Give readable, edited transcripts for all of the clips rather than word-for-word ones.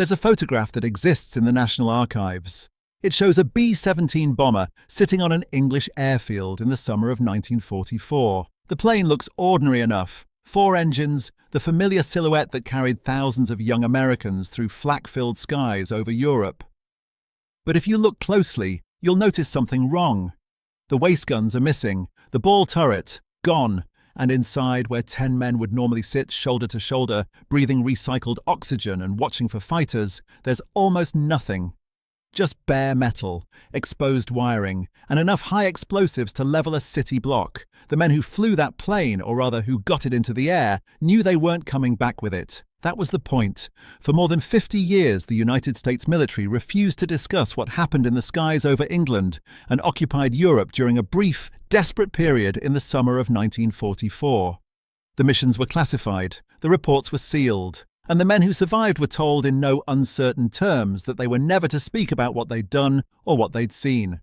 There's a photograph that exists in the National Archives. It shows a B-17 bomber sitting on an English airfield in the summer of 1944. The plane looks ordinary enough. 4 engines, the familiar silhouette that carried thousands of young Americans through flak-filled skies over Europe. But if you look closely, you'll notice something wrong. The waist guns are missing, the ball turret, gone, and inside, where 10 men would normally sit shoulder to shoulder, breathing recycled oxygen and watching for fighters, there's almost nothing. Just bare metal, exposed wiring, and enough high explosives to level a city block. The men who flew that plane, or rather who got it into the air, knew they weren't coming back with it. That was the point. For more than 50 years, the United States military refused to discuss what happened in the skies over England and occupied Europe during a brief, desperate period in the summer of 1944. The missions were classified, the reports were sealed, and the men who survived were told in no uncertain terms that they were never to speak about what they'd done or what they'd seen.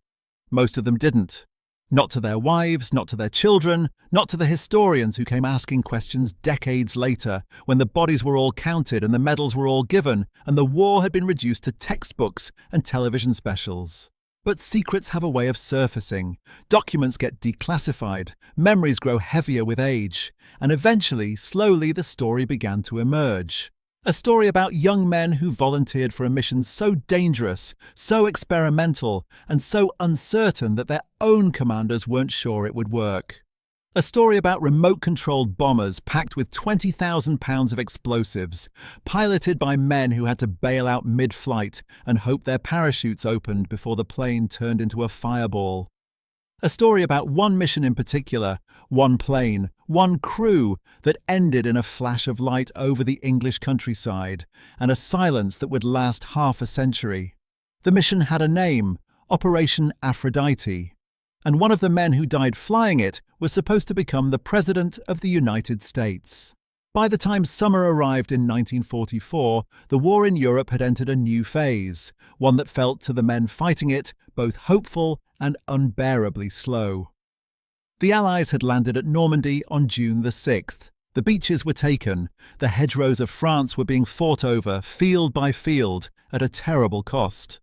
Most of them didn't. Not to their wives, not to their children, not to the historians who came asking questions decades later, when the bodies were all counted and the medals were all given, and the war had been reduced to textbooks and television specials. But secrets have a way of surfacing. Documents get declassified, memories grow heavier with age, and eventually, slowly, the story began to emerge. A story about young men who volunteered for a mission so dangerous, so experimental, and so uncertain that their own commanders weren't sure it would work. A story about remote-controlled bombers packed with 20,000 pounds of explosives, piloted by men who had to bail out mid-flight and hope their parachutes opened before the plane turned into a fireball. A story about one mission in particular, one plane, one crew that ended in a flash of light over the English countryside, and a silence that would last half a century. The mission had a name, Operation Aphrodite, and one of the men who died flying it was supposed to become the President of the United States. By the time summer arrived in 1944, the war in Europe had entered a new phase, one that felt to the men fighting it both hopeful and unbearably slow. The Allies had landed at Normandy on June the 6th. The beaches were taken, the hedgerows of France were being fought over, field by field, at a terrible cost.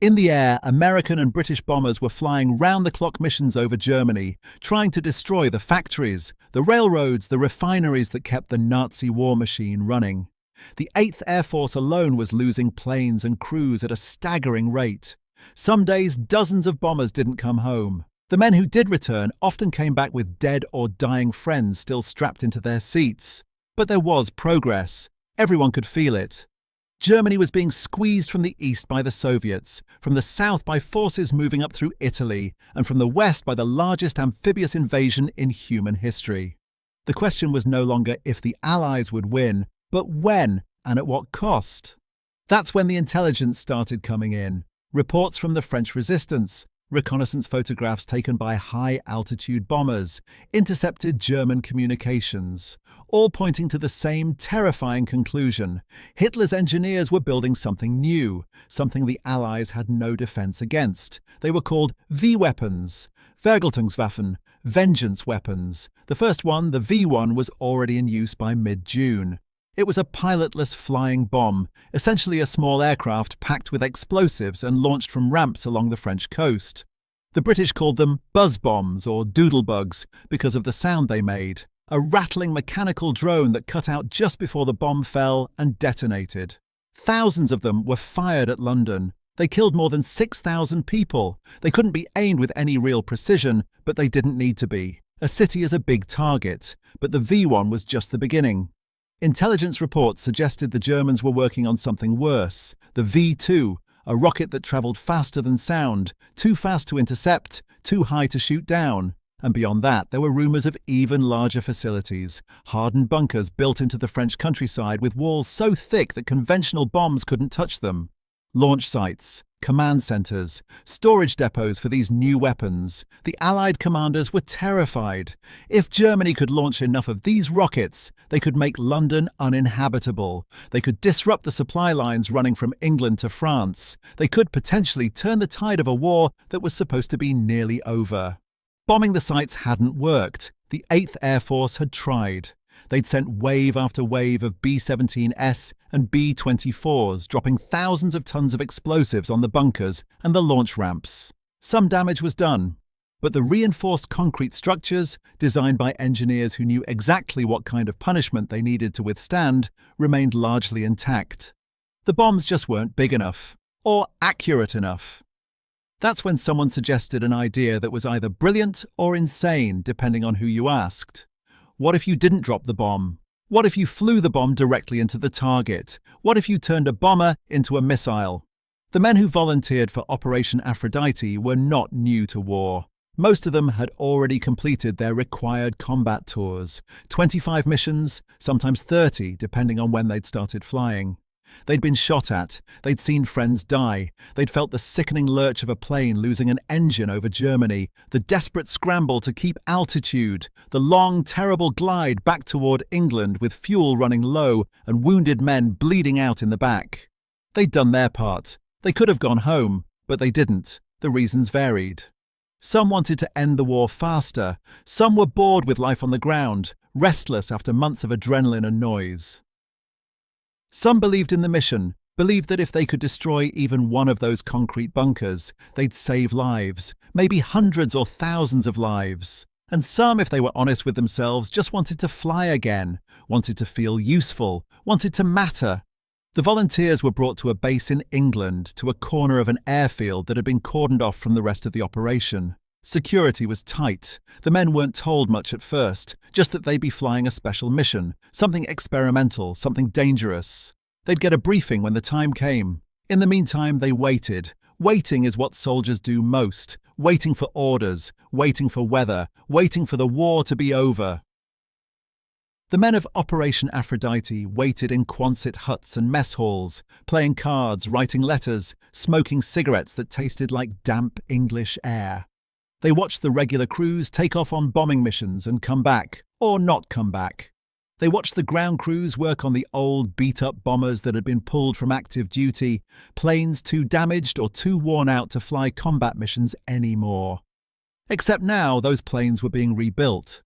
In the air, American and British bombers were flying round-the-clock missions over Germany, trying to destroy the factories, the railroads, the refineries that kept the Nazi war machine running. The 8th Air Force alone was losing planes and crews at a staggering rate. Some days, dozens of bombers didn't come home. The men who did return often came back with dead or dying friends still strapped into their seats. But there was progress. Everyone could feel it. Germany was being squeezed from the east by the Soviets, from the south by forces moving up through Italy, and from the west by the largest amphibious invasion in human history. The question was no longer if the Allies would win, but when and at what cost. That's when the intelligence started coming in. Reports from the French resistance, reconnaissance photographs taken by high-altitude bombers, intercepted German communications, all pointing to the same terrifying conclusion. Hitler's engineers were building something new, something the Allies had no defense against. They were called V-weapons, Vergeltungswaffen, vengeance weapons. The first one, the V1, was already in use by mid-June. It was a pilotless flying bomb, essentially a small aircraft packed with explosives and launched from ramps along the French coast. The British called them buzz bombs or doodlebugs because of the sound they made, a rattling mechanical drone that cut out just before the bomb fell and detonated. Thousands of them were fired at London. They killed more than 6,000 people. They couldn't be aimed with any real precision, but they didn't need to be. A city is a big target, but the V1 was just the beginning. Intelligence reports suggested the Germans were working on something worse, the V2, a rocket that travelled faster than sound, too fast to intercept, too high to shoot down. And beyond that, there were rumours of even larger facilities, hardened bunkers built into the French countryside with walls so thick that conventional bombs couldn't touch them. Launch sites, command centres, storage depots for these new weapons. The Allied commanders were terrified. If Germany could launch enough of these rockets, they could make London uninhabitable. They could disrupt the supply lines running from England to France. They could potentially turn the tide of a war that was supposed to be nearly over. Bombing the sites hadn't worked. The 8th Air Force had tried. They'd sent wave after wave of B-17S and B-24s, dropping thousands of tons of explosives on the bunkers and the launch ramps. Some damage was done, but the reinforced concrete structures, designed by engineers who knew exactly what kind of punishment they needed to withstand, remained largely intact. The bombs just weren't big enough, or accurate enough. That's when someone suggested an idea that was either brilliant or insane, depending on who you asked. What if you didn't drop the bomb? What if you flew the bomb directly into the target? What if you turned a bomber into a missile? The men who volunteered for Operation Aphrodite were not new to war. Most of them had already completed their required combat tours, 25 missions, sometimes 30, depending on when they'd started flying. They'd been shot at, they'd seen friends die, they'd felt the sickening lurch of a plane losing an engine over Germany, the desperate scramble to keep altitude, the long, terrible glide back toward England with fuel running low and wounded men bleeding out in the back. They'd done their part. They could have gone home, but they didn't. The reasons varied. Some wanted to end the war faster. Some were bored with life on the ground, restless after months of adrenaline and noise. Some believed in the mission, believed that if they could destroy even one of those concrete bunkers, they'd save lives, maybe hundreds or thousands of lives. And some, if they were honest with themselves, just wanted to fly again, wanted to feel useful, wanted to matter. The volunteers were brought to a base in England, to a corner of an airfield that had been cordoned off from the rest of the operation. Security was tight. The men weren't told much at first, just that they'd be flying a special mission, something experimental, something dangerous. They'd get a briefing when the time came. In the meantime, they waited. Waiting is what soldiers do most. Waiting for orders, waiting for weather, waiting for the war to be over. The men of Operation Aphrodite waited in Quonset huts and mess halls, playing cards, writing letters, smoking cigarettes that tasted like damp English air. They watched the regular crews take off on bombing missions and come back, or not come back. They watched the ground crews work on the old, beat-up bombers that had been pulled from active duty, planes too damaged or too worn out to fly combat missions anymore. Except now those planes were being rebuilt.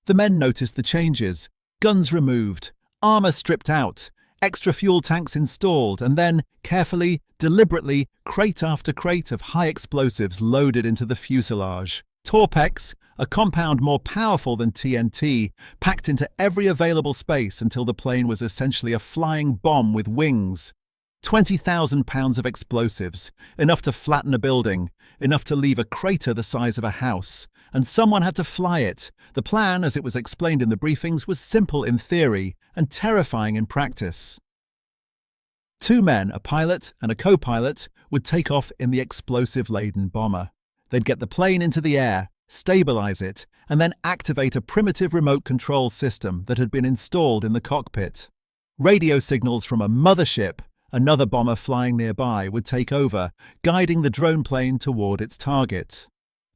The men noticed the changes. Guns removed, armor stripped out, extra fuel tanks installed, and then, carefully, deliberately, crate after crate of high explosives loaded into the fuselage. Torpex, a compound more powerful than TNT, packed into every available space until the plane was essentially a flying bomb with wings. 20,000 pounds of explosives, enough to flatten a building, enough to leave a crater the size of a house, and someone had to fly it. The plan, as it was explained in the briefings, was simple in theory and terrifying in practice. 2 men, a pilot and a co-pilot, would take off in the explosive-laden bomber. They'd get the plane into the air, stabilize it, and then activate a primitive remote control system that had been installed in the cockpit. Radio signals from a mothership, another bomber flying nearby, would take over, guiding the drone plane toward its target.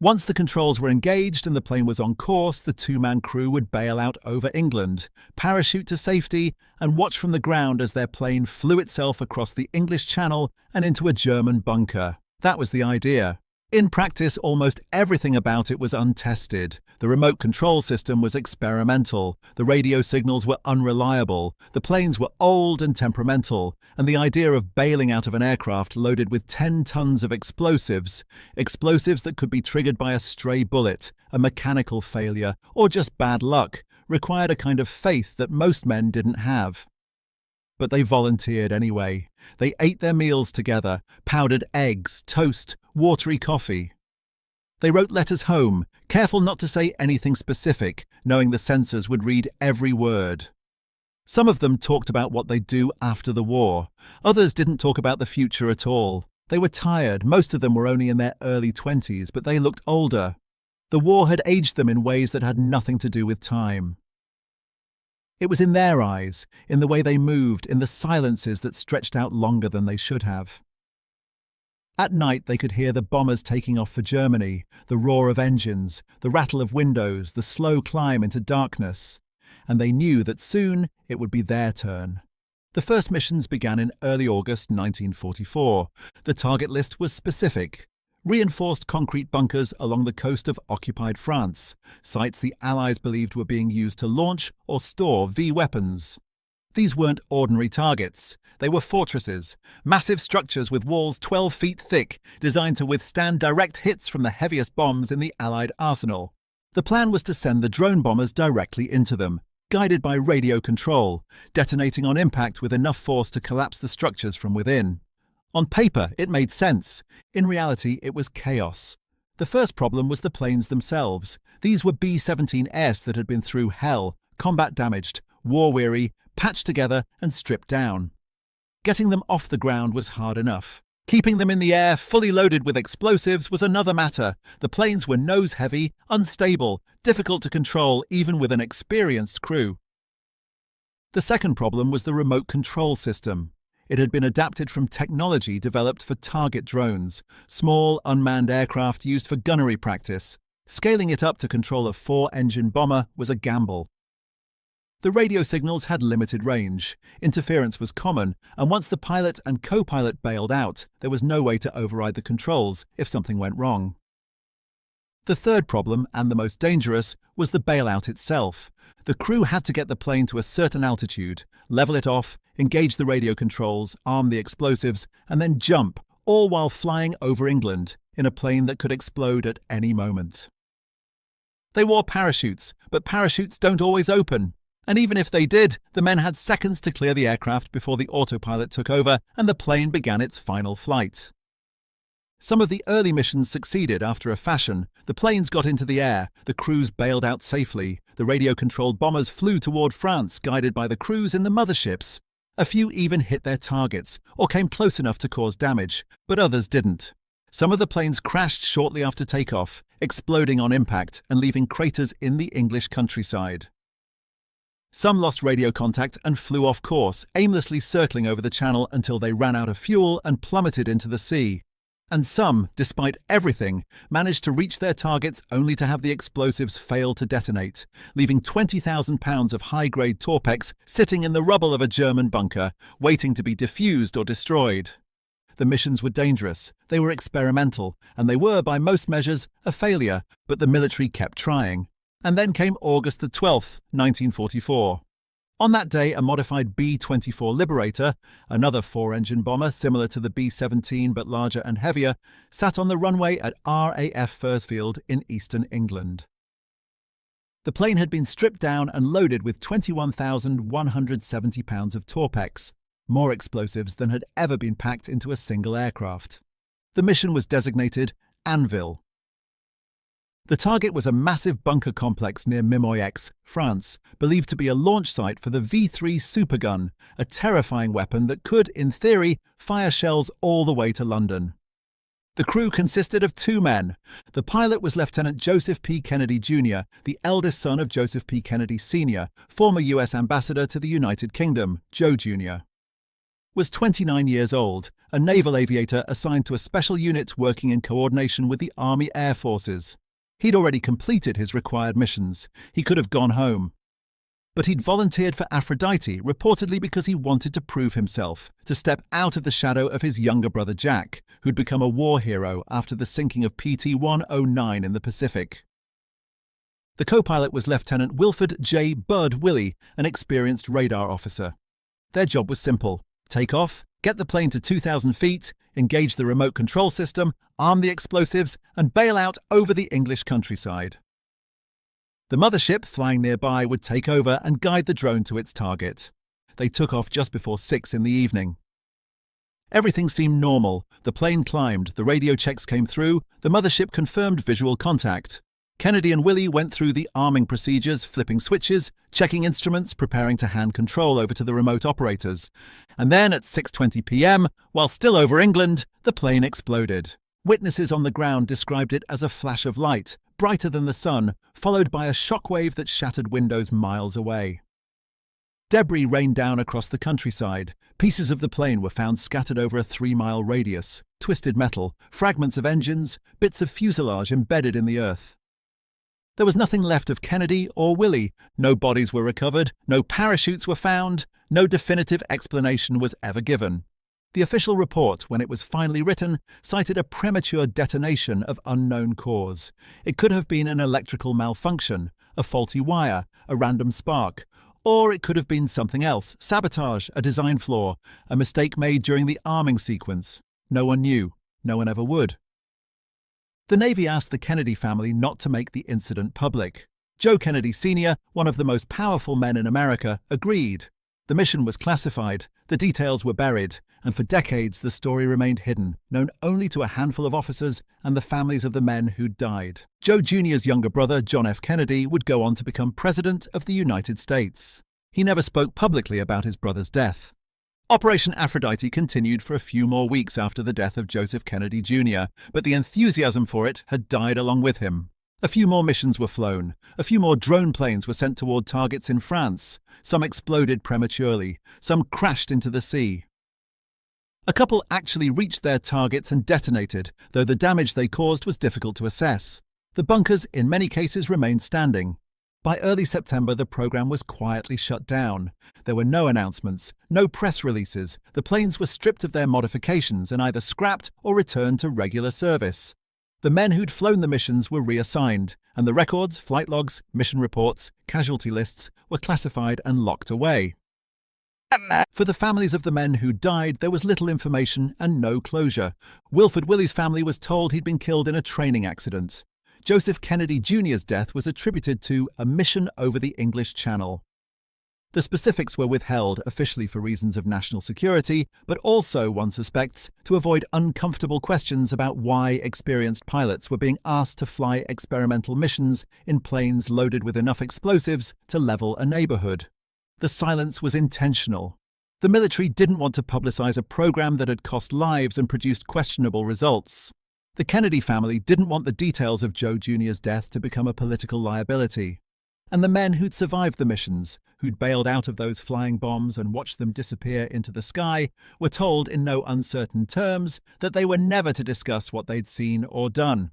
Once the controls were engaged and the plane was on course, the 2-man crew would bail out over England, parachute to safety, and watch from the ground as their plane flew itself across the English Channel and into a German bunker. That was the idea. In practice, almost everything about it was untested. The remote control system was experimental, the radio signals were unreliable, the planes were old and temperamental, and the idea of bailing out of an aircraft loaded with 10 tons of explosives that could be triggered by a stray bullet, a mechanical failure, or just bad luck, required a kind of faith that most men didn't have. But they volunteered anyway. They ate their meals together, powdered eggs, toast, watery coffee. They wrote letters home, careful not to say anything specific, knowing the censors would read every word. Some of them talked about what they'd do after the war. Others didn't talk about the future at all. They were tired. Most of them were only in their early 20s, but they looked older. The war had aged them in ways that had nothing to do with time. It was in their eyes, in the way they moved, in the silences that stretched out longer than they should have. At night they could hear the bombers taking off for Germany, the roar of engines, the rattle of windows, the slow climb into darkness. And they knew that soon it would be their turn. The first missions began in early August 1944. The target list was specific. reinforced concrete bunkers along the coast of occupied France, sites the Allies believed were being used to launch or store V weapons. These weren't ordinary targets. They were fortresses, massive structures with walls 12 feet thick, designed to withstand direct hits from the heaviest bombs in the Allied arsenal. The plan was to send the drone bombers directly into them, guided by radio control, detonating on impact with enough force to collapse the structures from within. On paper, it made sense. In reality, it was chaos. The first problem was the planes themselves. These were B-17s that had been through hell, combat-damaged, war-weary, patched together and stripped down. Getting them off the ground was hard enough. Keeping them in the air, fully loaded with explosives, was another matter. The planes were nose-heavy, unstable, difficult to control even with an experienced crew. The second problem was the remote control system. It had been adapted from technology developed for target drones, small, unmanned aircraft used for gunnery practice. Scaling it up to control a 4-engine bomber was a gamble. The radio signals had limited range, interference was common, and once the pilot and co-pilot bailed out, there was no way to override the controls if something went wrong. The third problem, and the most dangerous, was the bailout itself. The crew had to get the plane to a certain altitude, level it off, engage the radio controls, arm the explosives, and then jump, all while flying over England in a plane that could explode at any moment. They wore parachutes, but parachutes don't always open. And even if they did, the men had seconds to clear the aircraft before the autopilot took over and the plane began its final flight. Some of the early missions succeeded after a fashion. The planes got into the air, the crews bailed out safely, the radio-controlled bombers flew toward France guided by the crews in the motherships. A few even hit their targets, or came close enough to cause damage, but others didn't. Some of the planes crashed shortly after takeoff, exploding on impact and leaving craters in the English countryside. Some lost radio contact and flew off course, aimlessly circling over the channel until they ran out of fuel and plummeted into the sea. And some, despite everything, managed to reach their targets only to have the explosives fail to detonate, leaving 20,000 pounds of high-grade Torpex sitting in the rubble of a German bunker, waiting to be defused or destroyed. The missions were dangerous, they were experimental, and they were, by most measures, a failure, but the military kept trying. And then came August the 12th, 1944. On that day, a modified B-24 Liberator, another 4-engine bomber similar to the B-17 but larger and heavier, sat on the runway at RAF Fursfield in eastern England. The plane had been stripped down and loaded with 21,170 pounds of Torpex, more explosives than had ever been packed into a single aircraft. The mission was designated Anvil. The target was a massive bunker complex near Mimoix, France, believed to be a launch site for the V3 supergun, a terrifying weapon that could, in theory, fire shells all the way to London. The crew consisted of 2 men. The pilot was Lieutenant Joseph P. Kennedy Jr., the eldest son of Joseph P. Kennedy Sr., former U.S. ambassador to the United Kingdom, Joe Jr. Was 29 years old, a naval aviator assigned to a special unit working in coordination with the Army Air Forces. He'd already completed his required missions. He could have gone home. But he'd volunteered for Aphrodite, reportedly because he wanted to prove himself, to step out of the shadow of his younger brother Jack, who'd become a war hero after the sinking of PT-109 in the Pacific. The co-pilot was Lieutenant Wilford J. Bud Willey, an experienced radar officer. Their job was simple: take off, get the plane to 2,000 feet, engage the remote control system, arm the explosives, and bail out over the English countryside. The mothership, flying nearby, would take over and guide the drone to its target. They took off just before 6 in the evening. Everything seemed normal. The plane climbed, the radio checks came through, the mothership confirmed visual contact. Kennedy and Willey went through the arming procedures, flipping switches, checking instruments, preparing to hand control over to the remote operators. And then at 6:20 p.m., while still over England, the plane exploded. Witnesses on the ground described it as a flash of light, brighter than the sun, followed by a shockwave that shattered windows miles away. Debris rained down across the countryside. Pieces of the plane were found scattered over a 3-mile radius, twisted metal, fragments of engines, bits of fuselage embedded in the earth. There was nothing left of Kennedy or Willey. No bodies were recovered, no parachutes were found, no definitive explanation was ever given. The official report, when it was finally written, cited a premature detonation of unknown cause. It could have been an electrical malfunction, a faulty wire, a random spark, or it could have been something else: sabotage, a design flaw, a mistake made during the arming sequence. No one knew. No one ever would. The Navy asked the Kennedy family not to make the incident public. Joe Kennedy Sr., one of the most powerful men in America, agreed. The mission was classified, the details were buried, and for decades the story remained hidden, known only to a handful of officers and the families of the men who'd died. Joe Jr.'s younger brother, John F. Kennedy, would go on to become President of the United States. He never spoke publicly about his brother's death. Operation Aphrodite continued for a few more weeks after the death of Joseph Kennedy Jr., but the enthusiasm for it had died along with him. A few more missions were flown. A few more drone planes were sent toward targets in France. Some exploded prematurely. Some crashed into the sea. A couple actually reached their targets and detonated, though the damage they caused was difficult to assess. The bunkers, in many cases, remained standing. By early September, the program was quietly shut down. There were no announcements, no press releases. The planes were stripped of their modifications and either scrapped or returned to regular service. The men who'd flown the missions were reassigned, and the records, flight logs, mission reports, casualty lists were classified and locked away. For the families of the men who died, there was little information and no closure. Wilford Willie's family was told he'd been killed in a training accident. Joseph Kennedy Jr.'s death was attributed to a mission over the English Channel. The specifics were withheld officially for reasons of national security, but also, one suspects, to avoid uncomfortable questions about why experienced pilots were being asked to fly experimental missions in planes loaded with enough explosives to level a neighborhood. The silence was intentional. The military didn't want to publicize a program that had cost lives and produced questionable results. The Kennedy family didn't want the details of Joe Jr.'s death to become a political liability. And the men who'd survived the missions, who'd bailed out of those flying bombs and watched them disappear into the sky, were told in no uncertain terms that they were never to discuss what they'd seen or done.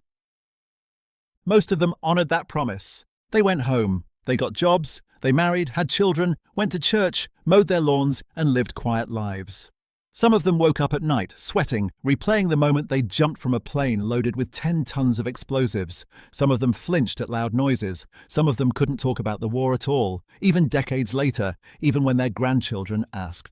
Most of them honored that promise. They went home. They got jobs. They married, had children, went to church, mowed their lawns, and lived quiet lives. Some of them woke up at night, sweating, replaying the moment they jumped from a plane loaded with 10 tons of explosives. Some of them flinched at loud noises. Some of them couldn't talk about the war at all, even decades later, even when their grandchildren asked.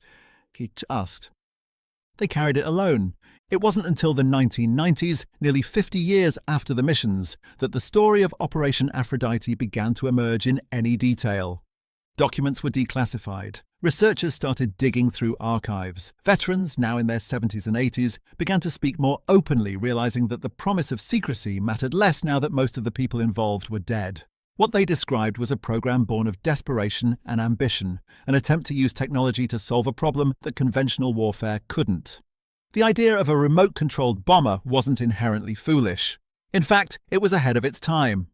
They carried it alone. It wasn't until the 1990s, nearly 50 years after the missions, that the story of Operation Aphrodite began to emerge in any detail. Documents were declassified. Researchers started digging through archives. Veterans, now in their 70s and 80s, began to speak more openly, realizing that the promise of secrecy mattered less now that most of the people involved were dead. What they described was a program born of desperation and ambition, an attempt to use technology to solve a problem that conventional warfare couldn't. The idea of a remote-controlled bomber wasn't inherently foolish. In fact, it was ahead of its time.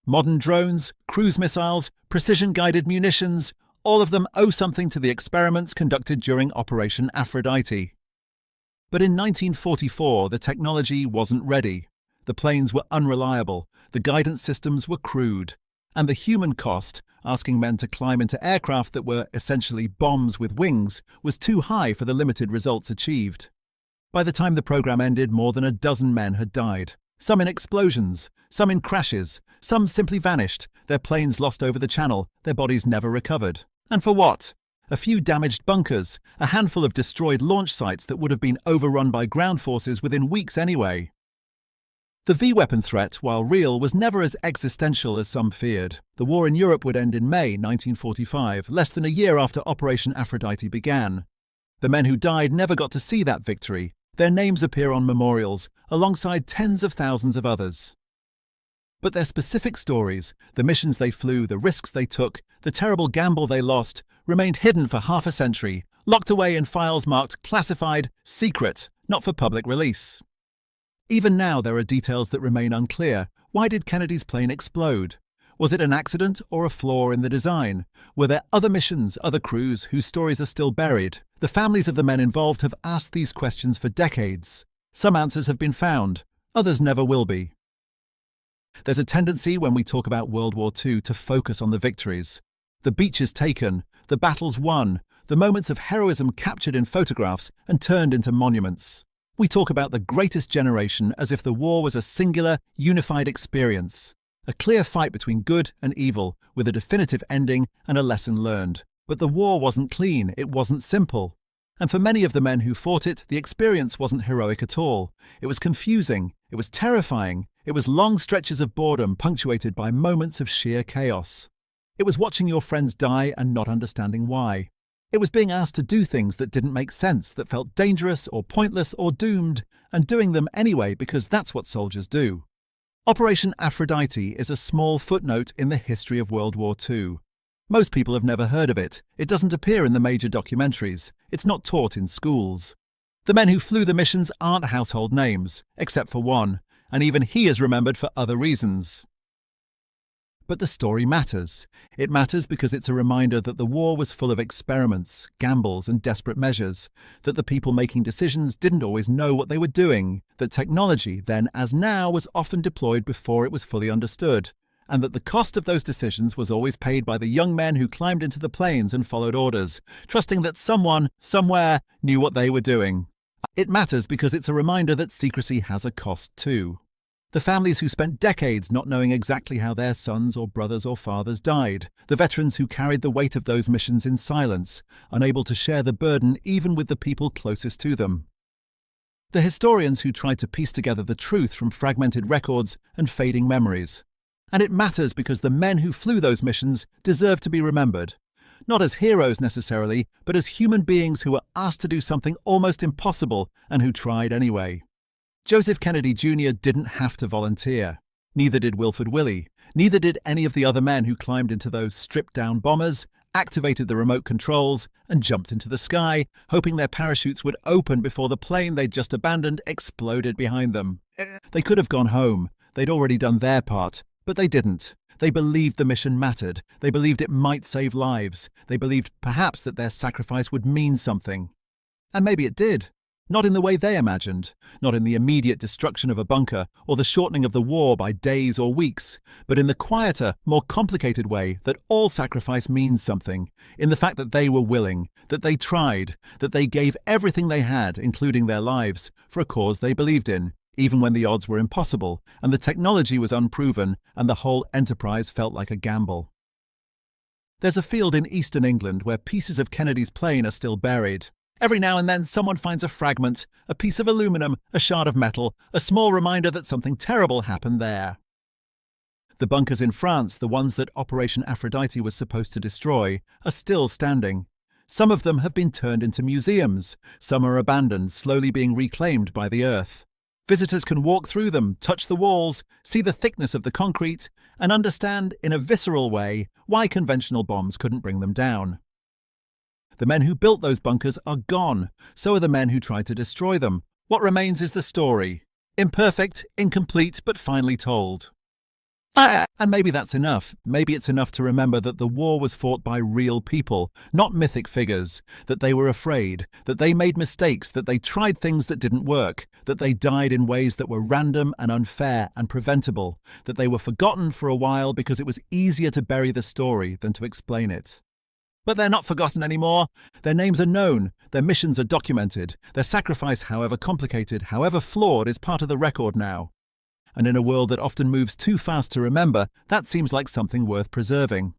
Modern drones, cruise missiles, precision-guided munitions, all of them owe something to the experiments conducted during Operation Aphrodite. But in 1944, the technology wasn't ready. The planes were unreliable, the guidance systems were crude, and the human cost, asking men to climb into aircraft that were essentially bombs with wings, was too high for the limited results achieved. By the time the program ended, more than a dozen men had died. Some in explosions, some in crashes, some simply vanished, their planes lost over the channel, their bodies never recovered. And for what? A few damaged bunkers, a handful of destroyed launch sites that would have been overrun by ground forces within weeks anyway. The V-weapon threat, while real, was never as existential as some feared. The war in Europe would end in May 1945, less than a year after Operation Aphrodite began. The men who died never got to see that victory. Their names appear on memorials, alongside tens of thousands of others. But their specific stories, the missions they flew, the risks they took, the terrible gamble they lost, remained hidden for half a century, locked away in files marked classified, secret, not for public release. Even now there are details that remain unclear. Why did Kennedy's plane explode? Was it an accident or a flaw in the design? Were there other missions, other crews, whose stories are still buried? The families of the men involved have asked these questions for decades. Some answers have been found, others never will be. There's a tendency when we talk about World War II to focus on the victories. The beaches taken, the battles won, the moments of heroism captured in photographs and turned into monuments. We talk about the greatest generation as if the war was a singular, unified experience. A clear fight between good and evil, with a definitive ending and a lesson learned. But the war wasn't clean, it wasn't simple. And for many of the men who fought it, the experience wasn't heroic at all. It was confusing, it was terrifying, it was long stretches of boredom punctuated by moments of sheer chaos. It was watching your friends die and not understanding why. It was being asked to do things that didn't make sense, that felt dangerous or pointless or doomed, and doing them anyway because that's what soldiers do. Operation Aphrodite is a small footnote in the history of World War II. Most people have never heard of it. It doesn't appear in the major documentaries. It's not taught in schools. The men who flew the missions aren't household names, except for one, and even he is remembered for other reasons. But the story matters. It matters because it's a reminder that the war was full of experiments, gambles, and desperate measures, that the people making decisions didn't always know what they were doing, that technology, then as now, was often deployed before it was fully understood, and that the cost of those decisions was always paid by the young men who climbed into the planes and followed orders, trusting that someone, somewhere, knew what they were doing. It matters because it's a reminder that secrecy has a cost too. The families who spent decades not knowing exactly how their sons or brothers or fathers died. The veterans who carried the weight of those missions in silence, unable to share the burden even with the people closest to them. The historians who tried to piece together the truth from fragmented records and fading memories. And it matters because the men who flew those missions deserve to be remembered. Not as heroes necessarily, but as human beings who were asked to do something almost impossible and who tried anyway. Joseph Kennedy Jr. didn't have to volunteer. Neither did Wilford Willey. Neither did any of the other men who climbed into those stripped-down bombers, activated the remote controls, and jumped into the sky, hoping their parachutes would open before the plane they'd just abandoned exploded behind them. They could have gone home. They'd already done their part. But they didn't. They believed the mission mattered. They believed it might save lives. They believed perhaps that their sacrifice would mean something. And maybe it did. Not in the way they imagined. Not in the immediate destruction of a bunker or the shortening of the war by days or weeks, but in the quieter, more complicated way that all sacrifice means something. In the fact that they were willing, that they tried, that they gave everything they had, including their lives, for a cause they believed in. Even when the odds were impossible, and the technology was unproven, and the whole enterprise felt like a gamble. There's a field in eastern England where pieces of Kennedy's plane are still buried. Every now and then someone finds a fragment, a piece of aluminum, a shard of metal, a small reminder that something terrible happened there. The bunkers in France, the ones that Operation Aphrodite was supposed to destroy, are still standing. Some of them have been turned into museums. Some are abandoned, slowly being reclaimed by the earth. Visitors can walk through them, touch the walls, see the thickness of the concrete, and understand, in a visceral way, why conventional bombs couldn't bring them down. The men who built those bunkers are gone. So are the men who tried to destroy them. What remains is the story. Imperfect, incomplete, but finally told. And maybe that's enough. Maybe it's enough to remember that the war was fought by real people, not mythic figures, that they were afraid, that they made mistakes, that they tried things that didn't work, that they died in ways that were random and unfair and preventable, that they were forgotten for a while because it was easier to bury the story than to explain it. But they're not forgotten anymore. Their names are known, their missions are documented, their sacrifice, however complicated, however flawed, is part of the record now. And in a world that often moves too fast to remember, that seems like something worth preserving.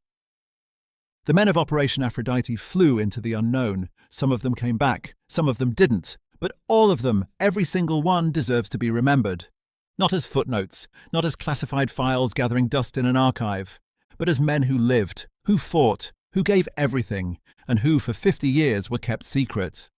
The men of Operation Aphrodite flew into the unknown. Some of them came back, some of them didn't, but all of them, every single one, deserves to be remembered. Not as footnotes, not as classified files gathering dust in an archive, but as men who lived, who fought, who gave everything, and who for 50 years were kept secret.